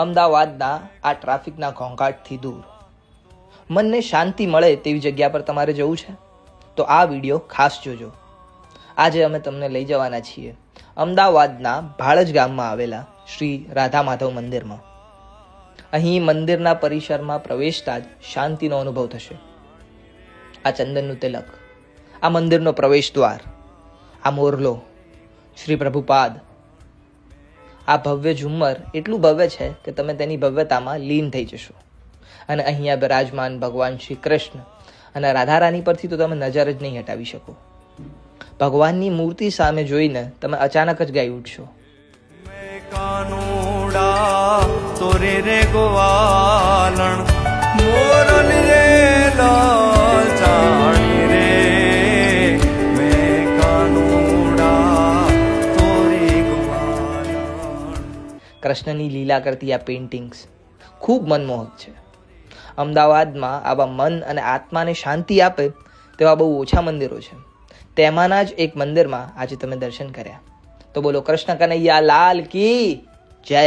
અમદાવાદના આ ટ્રાફિકના ઘોંઘાટથી દૂર મનને શાંતિ મળે તેવી જગ્યા પર તમારે જવું છે તો આ વિડીયો ખાસ જોજો. આજે અમે તમને લઈ જવાના છીએ અમદાવાદના ભાડજ ગામમાં આવેલા શ્રી રાધા માધવ મંદિરમાં. અહીં મંદિરના પરિસરમાં પ્રવેશતા જ શાંતિનો અનુભવ થશે. આ ચંદનનું તિલક, આ મંદિરનો પ્રવેશ દ્વાર, આ મોરલો, શ્રી પ્રભુપાદ, આ ભવ્ય ઝુમ્મર એટલું ભવ્ય છે કે તમે તેની ભવ્યતામાં લીન થઈ જશો. અને અહીંયા બિરાજમાન ભગવાન શ્રી કૃષ્ણ અને રાધા રાની પરથી તો તમે નજર જ નહીં હટાવી શકો. ભગવાનની મૂર્તિ સામે જોઈને તમે અચાનક જ ગાઈ ઉઠશો. તોરે રે ગોવાલણ મોરલી રે લાચાણી રે મે કાનુડા તોરે ગોવાલણ. કૃષ્ણની લીલા કરતી આ પેઇન્ટિંગ્સ ખૂબ મનમોહક છે. અમદાવાદમાં આવા મન અને આત્માને શાંતિ આપે તેવા બહુ ઓછા મંદિરો છે. તેમાંના જ એક મંદિરમાં આજે તમે દર્શન કર્યા. તો બોલો કૃષ્ણ કનૈયા લાલ કી જય.